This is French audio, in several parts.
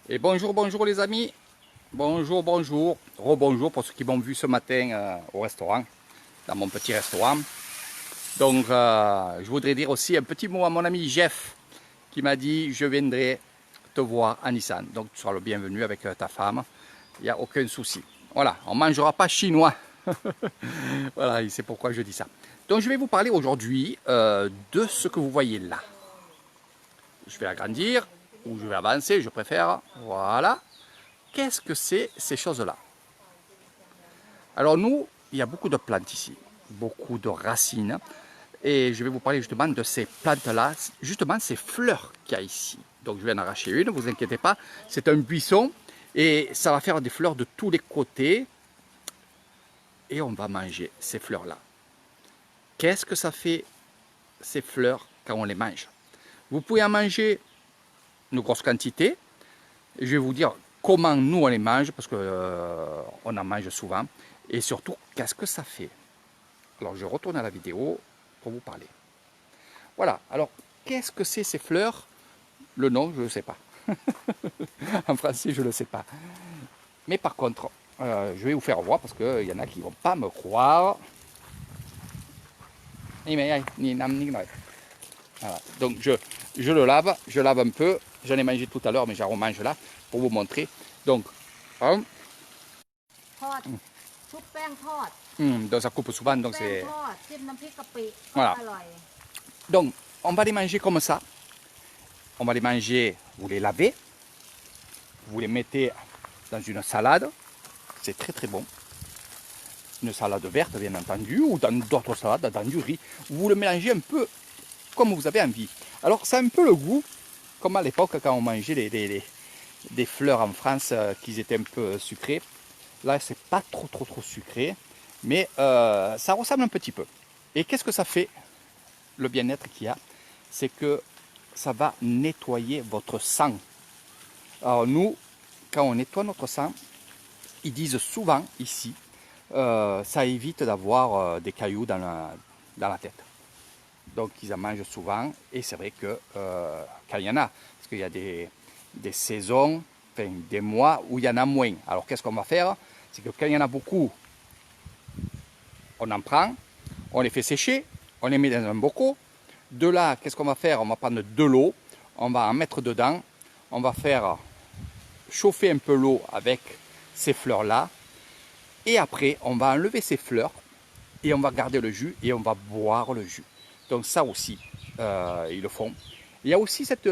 Et bonjour, bonjour les amis. Bonjour, bonjour. Rebonjour pour ceux qui m'ont vu ce matin au restaurant, dans mon petit restaurant. Donc, je voudrais dire aussi un petit mot à mon ami Jeff qui m'a dit je viendrai te voir à Nissan. Donc, tu seras le bienvenu avec ta femme. Il n'y a aucun souci. Voilà, on ne mangera pas chinois. Voilà, et c'est pourquoi je dis ça. Donc, je vais vous parler aujourd'hui de ce que vous voyez là. Je vais agrandir ou je vais avancer, je préfère. Voilà. Qu'est-ce que c'est ces choses-là? Alors nous, il y a beaucoup de plantes ici, beaucoup de racines. Et je vais vous parler justement de ces plantes-là, justement ces fleurs qu'il y a ici. Donc je vais en arracher une, ne vous inquiétez pas. C'est un buisson et ça va faire des fleurs de tous les côtés. Et on va manger ces fleurs-là. Qu'est-ce que ça fait ces fleurs quand on les mange? Vous pouvez en manger une grosse quantité. Et je vais vous dire comment nous on les mange, parce qu'on en mange souvent. Et surtout, qu'est-ce que ça fait? Alors, je retourne à la vidéo pour vous parler. Voilà, alors, qu'est-ce que c'est ces fleurs? Le nom, je ne sais pas. En français, je ne le sais pas. Mais par contre, je vais vous faire voir, parce qu'il y en a qui ne vont pas me croire. Voilà. Donc, je le lave, je lave un peu. J'en ai mangé tout à l'heure, mais j'en remange là, pour vous montrer. Donc, donc ça coupe souvent, donc c'est... Voilà. Donc, on va les manger comme ça. On va les manger, vous les lavez. Vous les mettez dans une salade. C'est très très bon. Une salade verte, bien entendu, ou dans d'autres salades, dans du riz. Vous le mélangez un peu comme vous avez envie. Alors, c'est un peu le goût, comme à l'époque quand on mangeait des fleurs en France, qui étaient un peu sucrées. Là, c'est pas trop sucré, mais ça ressemble un petit peu. Et qu'est-ce que ça fait, le bien-être qu'il y a? C'est que ça va nettoyer votre sang. Alors nous, quand on nettoie notre sang, ils disent souvent ici, ça évite d'avoir des cailloux dans la tête. Donc ils en mangent souvent, et c'est vrai que quand il y en a, parce qu'il y a des saisons, enfin, des mois où il y en a moins. Alors qu'est-ce qu'on va faire? C'est que quand il y en a beaucoup, on en prend, on les fait sécher, on les met dans un bocal. De là, qu'est-ce qu'on va faire? On va prendre de l'eau, on va en mettre dedans, on va faire chauffer un peu l'eau avec ces fleurs-là, et après, on va enlever ces fleurs, et on va garder le jus, et on va boire le jus. Donc ça aussi, ils le font. Il y a aussi cette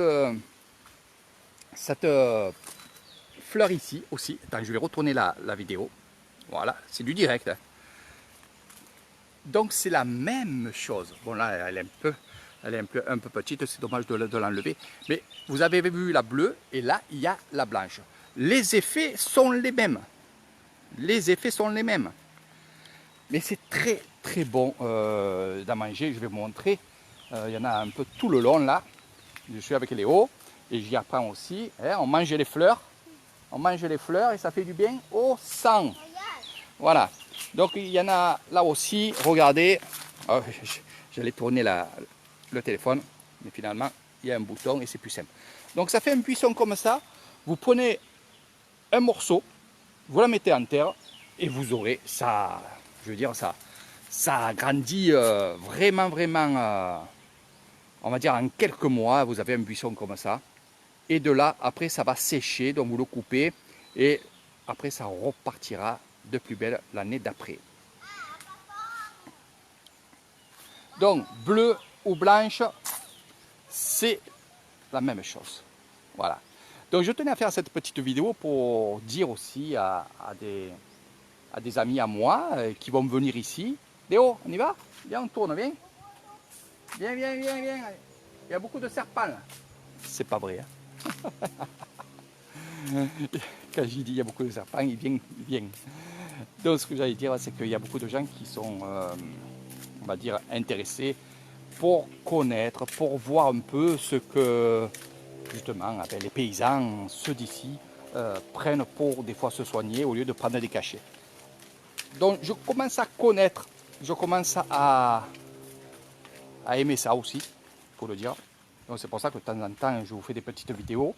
fleur ici aussi. Attends, je vais retourner la vidéo. Voilà, c'est du direct. Hein. Donc c'est la même chose. Bon là, elle est un peu petite, c'est dommage de l'enlever. Mais vous avez vu la bleue et là, il y a la blanche. Les effets sont les mêmes. Les effets sont les mêmes. Mais c'est très très bon d'en manger. Je vais vous montrer. Il y en a un peu tout le long là. Je suis avec Léo et j'y apprends aussi. Hein, on mange les fleurs. On mange les fleurs et ça fait du bien au sang. Voilà. Donc il y en a là aussi. Regardez. Oh, j'allais tourner le téléphone. Mais finalement, il y a un bouton et c'est plus simple. Donc ça fait un buisson comme ça. Vous prenez un morceau. Vous la mettez en terre. Et vous aurez ça. Je veux dire, ça grandit vraiment, on va dire en quelques mois, vous avez un buisson comme ça. Et de là, après, ça va sécher, donc vous le coupez. Et après, ça repartira de plus belle l'année d'après. Donc, bleu ou blanche, c'est la même chose. Voilà. Donc, je tenais à faire cette petite vidéo pour dire aussi à des amis à moi qui vont venir ici. Léo, on y va? Viens, on tourne, viens. Viens. Il y a beaucoup de serpents là. C'est pas vrai. Hein. Quand j'ai dit il y a beaucoup de serpents, il vient. Donc ce que j'allais dire, c'est qu'il y a beaucoup de gens qui sont, on va dire, intéressés pour connaître, pour voir un peu ce que, justement, les paysans, ceux d'ici, prennent pour des fois se soigner au lieu de prendre des cachets. Donc je commence à connaître, je commence à aimer ça aussi, il faut le dire. Donc c'est pour ça que de temps en temps, je vous fais des petites vidéos.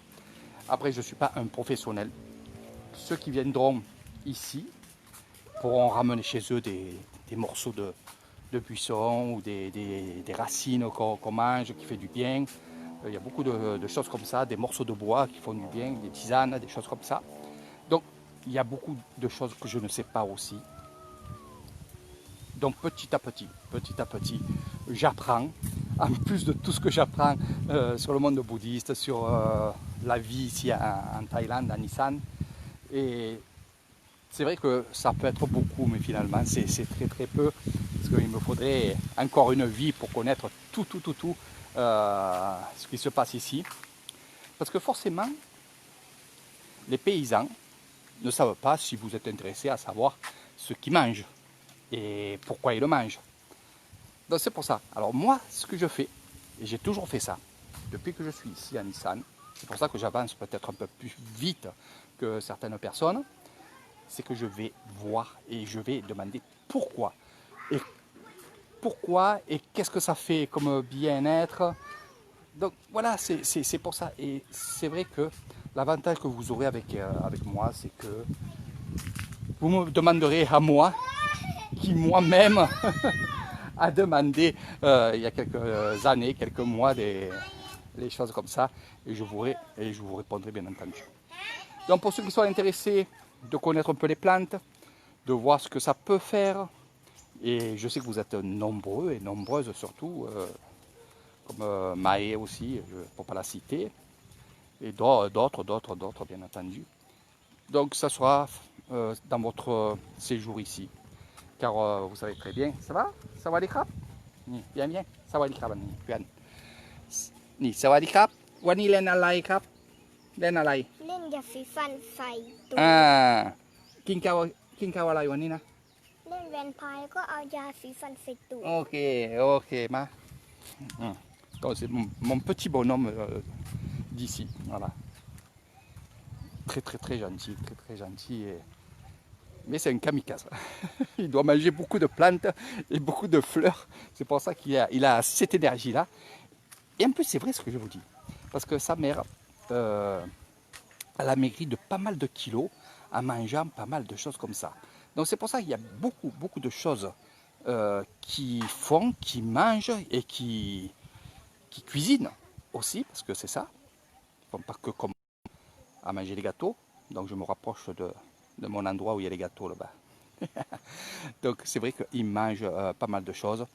Après, je ne suis pas un professionnel. Ceux qui viendront ici pourront ramener chez eux des morceaux de buisson ou des racines qu'on mange, qui fait du bien. Il y a beaucoup de choses comme ça, des morceaux de bois qui font du bien, des tisanes, des choses comme ça. Donc, il y a beaucoup de choses que je ne sais pas aussi. Donc, petit à petit, j'apprends. En plus de tout ce que j'apprends sur le monde bouddhiste, sur la vie ici en Thaïlande, à Nissan. Et c'est vrai que ça peut être beaucoup, mais finalement, c'est très très peu. Parce qu'il me faudrait encore une vie pour connaître tout ce qui se passe ici. Parce que forcément, les paysans ne savent pas, si vous êtes intéressé à savoir ce qu'ils mangent et pourquoi ils le mangent. Donc c'est pour ça. Alors moi, ce que je fais, et j'ai toujours fait ça, depuis que je suis ici à Nissan, c'est pour ça que j'avance peut-être un peu plus vite que certaines personnes, c'est que je vais voir et je vais demander pourquoi. Et pourquoi et qu'est-ce que ça fait comme bien-être. Donc voilà, c'est pour ça. Et c'est vrai que l'avantage que vous aurez avec moi, c'est que vous me demanderez à moi, qui moi-même a demandé il y a quelques années, quelques mois, des choses comme ça, et je vous répondrai bien entendu. Donc pour ceux qui sont intéressés de connaître un peu les plantes, de voir ce que ça peut faire, et je sais que vous êtes nombreux et nombreuses surtout, comme Maë aussi, pour ne pas la citer, et d'autres bien entendu. Donc ça sera dans votre séjour ici. Car vous savez très bien, ça va? Ça va les crabes? Bien, bien. Ça va les crabesนี่เพื่อนนี่สวัสดีครับวันนี้เล่นอะไรครับเล่นอะไรเล่นยาสีฟันใส่ตัว กินข้าวกินข้าวอะไรวันนี้นะ เล่นแวนพายก็เอายาสีฟันใส่ตัว ok ma donc c'est mon petit bonhomme d'ici voilà très très très gentil mais c'est un kamikaze. Il doit manger beaucoup de plantes et beaucoup de fleurs. C'est pour ça qu'il a cette énergie-là. Et en plus, c'est vrai ce que je vous dis. Parce que sa mère, elle a maigri de pas mal de kilos en mangeant pas mal de choses comme ça. Donc c'est pour ça qu'il y a beaucoup de choses qui font, qui mangent et qui cuisinent aussi, parce que c'est ça. Ils ne font pas que comme à manger les gâteaux. Donc je me rapproche de mon endroit où il y a les gâteaux là-bas. Donc c'est vrai qu'ils mangent pas mal de choses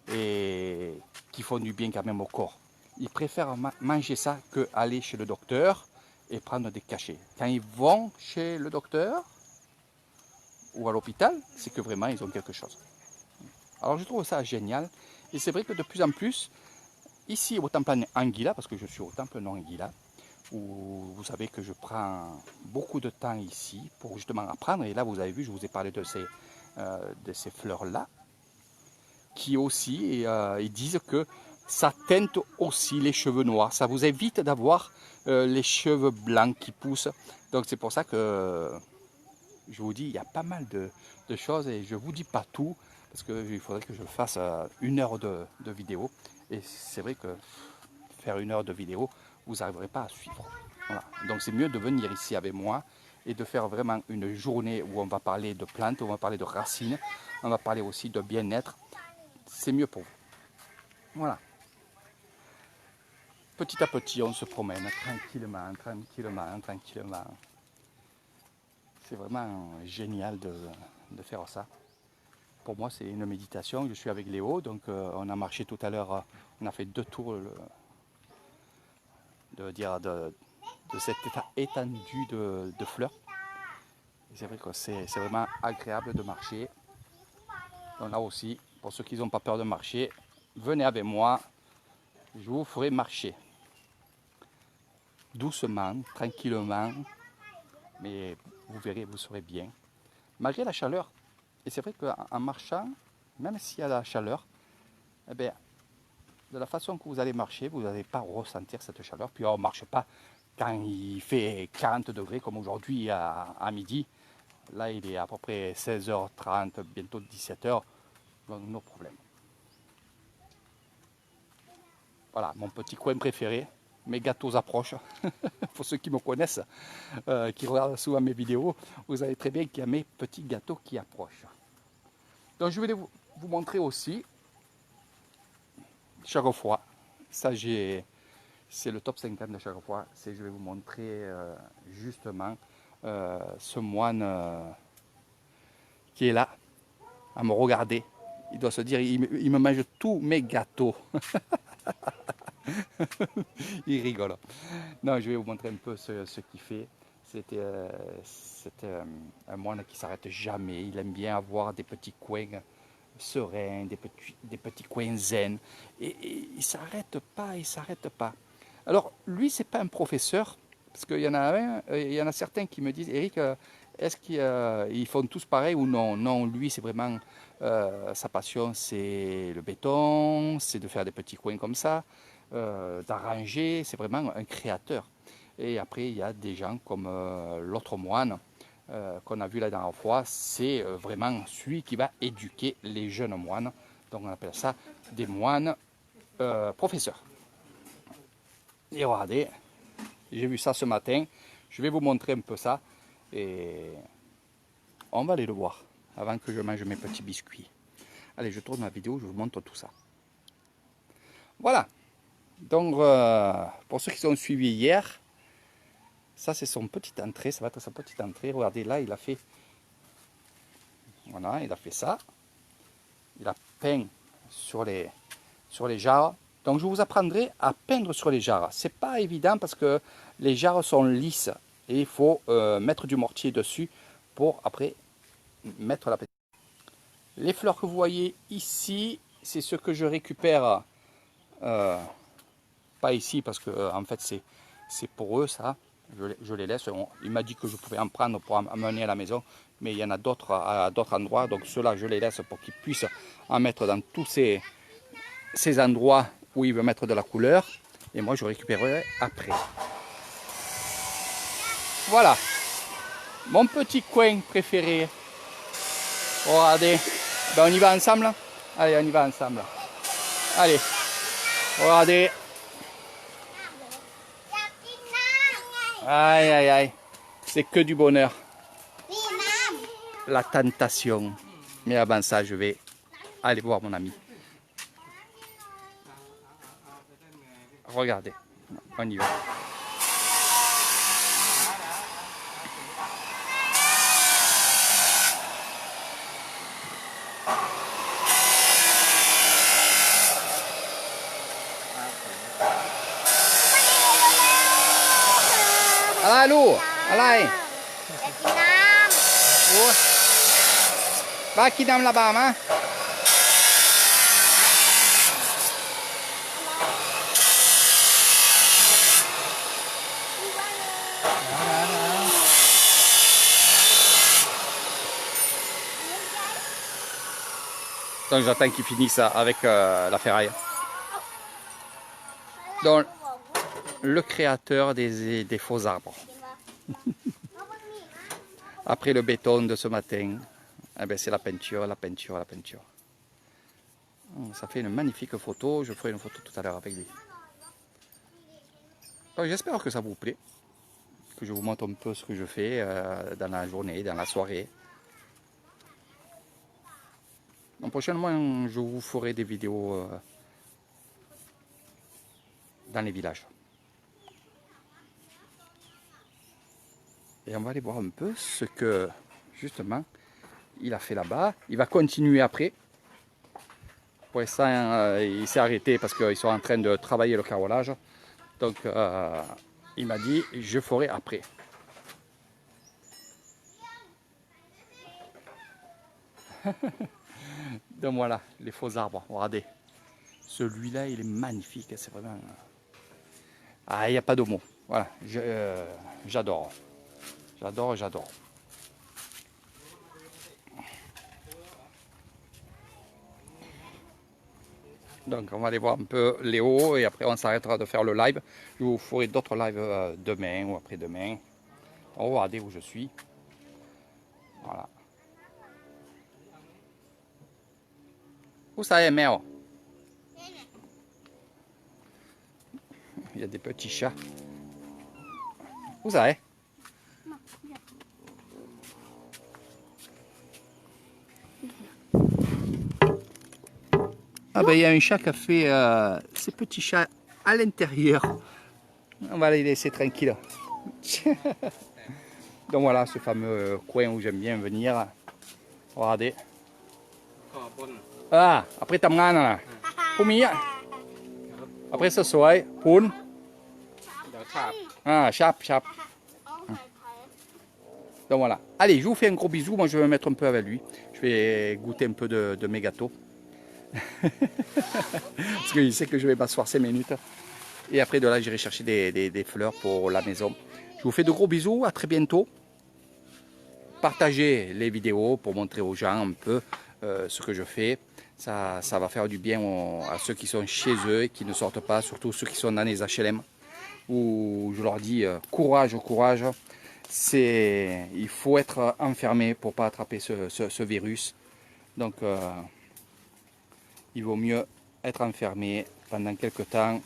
et qui font du bien quand même au corps. Ils préfèrent manger ça qu'aller chez le docteur et prendre des cachets. Quand ils vont chez le docteur ou à l'hôpital, c'est que vraiment ils ont quelque chose. Alors je trouve ça génial. Et c'est vrai que de plus en plus, ici au temple Anguilla, parce que je suis au temple non Anguilla, où vous savez que je prends beaucoup de temps ici pour justement apprendre. Et là, vous avez vu, je vous ai parlé de ces fleurs-là, qui aussi, ils disent que ça teinte aussi les cheveux noirs. Ça vous évite d'avoir les cheveux blancs qui poussent. Donc c'est pour ça que je vous dis, il y a pas mal de choses et je ne vous dis pas tout, parce qu'il faudrait que je fasse 1 heure de vidéo. Et c'est vrai que faire 1 heure de vidéo, vous n'arriverez pas à suivre. Voilà. Donc c'est mieux de venir ici avec moi et de faire vraiment une journée où on va parler de plantes, où on va parler de racines, on va parler aussi de bien-être. C'est mieux pour vous. Voilà. Petit à petit, on se promène tranquillement. C'est vraiment génial de faire ça. Pour moi, c'est une méditation. Je suis avec Léo, donc on a marché tout à l'heure, on a fait 2 tours de cette étendue de fleurs. C'est vrai que c'est vraiment agréable de marcher. Donc là aussi, pour ceux qui n'ont pas peur de marcher, venez avec moi, je vous ferai marcher. Doucement, tranquillement, mais vous verrez, vous serez bien. Malgré la chaleur, et c'est vrai qu'en marchant, même s'il y a la chaleur, eh bien, de la façon que vous allez marcher, vous n'allez pas ressentir cette chaleur. Puis on ne marche pas quand il fait 40 degrés comme aujourd'hui à midi. Là, il est à peu près 16h30, bientôt 17h, donc nos problèmes. Voilà, mon petit coin préféré. mes gâteaux approchent. Pour ceux qui me connaissent, qui regardent souvent mes vidéos, vous savez très bien qu'il y a mes petits gâteaux qui approchent. Donc je vais vous montrer aussi, chaque fois, ça c'est le top 50 de chaque fois, je vais vous montrer justement ce moine qui est là, à me regarder. Il doit se dire, il me mange tous mes gâteaux. Il rigole. Non, je vais vous montrer un peu ce qu'il fait. C'est un moine qui ne s'arrête jamais. Il aime bien avoir des petits coins sereins, des petits coins zen. Et il ne s'arrête pas, il ne s'arrête pas. Alors, lui, ce n'est pas un professeur, parce qu'il y en a certains qui me disent, Eric, est-ce qu'ils font tous pareil ou non? Non, lui, c'est vraiment sa passion, c'est le béton, c'est de faire des petits coins comme ça, d'arranger, c'est vraiment un créateur. Et après, il y a des gens comme l'autre moine qu'on a vu la dernière fois, c'est vraiment celui qui va éduquer les jeunes moines. Donc on appelle ça des moines professeurs. Et regardez, j'ai vu ça ce matin, je vais vous montrer un peu ça et on va aller le voir avant que je mange mes petits biscuits. Allez, je tourne ma vidéo, je vous montre tout ça. Voilà, donc pour ceux qui sont suivis hier, ça c'est son petite entrée, ça va être sa petite entrée. Regardez là, il a fait, voilà, il a fait ça, il a peint sur les jarres. Donc je vous apprendrai à peindre sur les jarres. C'est pas évident parce que les jarres sont lisses et il faut mettre du mortier dessus pour après mettre la peinture. Les fleurs que vous voyez ici, c'est ce que je récupère, pas ici parce que en fait c'est pour eux ça. Je les laisse. Il m'a dit que je pouvais en prendre pour amener à la maison, mais il y en a d'autres à d'autres endroits. Donc ceux-là, je les laisse pour qu'ils puissent en mettre dans tous ces endroits où il veut mettre de la couleur. Et moi, je récupérerai après. Voilà. Mon petit coin préféré. Regardez. Ben, on y va ensemble? Allez, on y va ensemble. Allez. Regardez. Aïe, aïe, aïe. C'est que du bonheur. La tentation. Mais avant ça, je vais aller voir mon ami. Regardez. On y va. Allez, Lou. Allez. Va qui dans là-bas, hein? Donc j'attends qu'ils finissent avec la ferraille. Donc le créateur des faux arbres. Après le béton de ce matin, eh ben c'est la peinture, la peinture, la peinture. Ça fait une magnifique photo, je ferai une photo tout à l'heure avec lui. J'espère que ça vous plaît, que je vous montre un peu ce que je fais dans la journée, dans la soirée. Donc prochainement, je vous ferai des vidéos dans les villages. Et on va aller voir un peu ce que, justement, il a fait là-bas. Il va continuer après. Pour l'instant, il s'est arrêté parce qu'ils sont en train de travailler le carrelage. Donc, il m'a dit, je ferai après. Donc voilà, les faux arbres, regardez. Celui-là, il est magnifique, c'est vraiment... Ah, il n'y a pas de mots. Voilà, j'adore. J'adore, j'adore. Donc on va aller voir un peu Léo et après on s'arrêtera de faire le live. Je vous ferai d'autres lives demain ou après-demain. Regardez où je suis. Voilà. Où ça est, Mère? il y a des petits chats. Où ça est? Ah ben il y a un chat qui a fait ses petits chats à l'intérieur. On va les laisser tranquilles. Donc voilà ce fameux coin où j'aime bien venir. Regardez. Ah, après Tamran là. Pumi. Après ce soir, Poun. Ah, chap, chap. Donc voilà. Allez, je vous fais un gros bisou. Moi je vais me mettre un peu avec lui. Je vais goûter un peu de mes gâteaux. Parce qu'il sait que je vais m'asseoir 5 minutes. Et après de là, j'irai chercher des fleurs pour la maison. Je vous fais de gros bisous. À très bientôt. Partagez les vidéos pour montrer aux gens un peu ce que je fais. Ça va faire du bien à ceux qui sont chez eux et qui ne sortent pas, surtout ceux qui sont dans les HLM. Où je leur dis courage, courage. Il faut être enfermé pour ne pas attraper ce virus. Donc il vaut mieux être enfermé pendant quelques temps.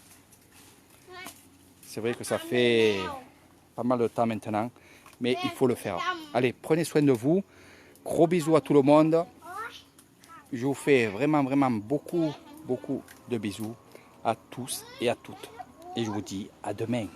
C'est vrai que ça fait pas mal de temps maintenant, mais il faut le faire. Allez, prenez soin de vous. Gros bisous à tout le monde. Je vous fais vraiment, vraiment beaucoup, beaucoup de bisous à tous et à toutes. Et je vous dis à demain.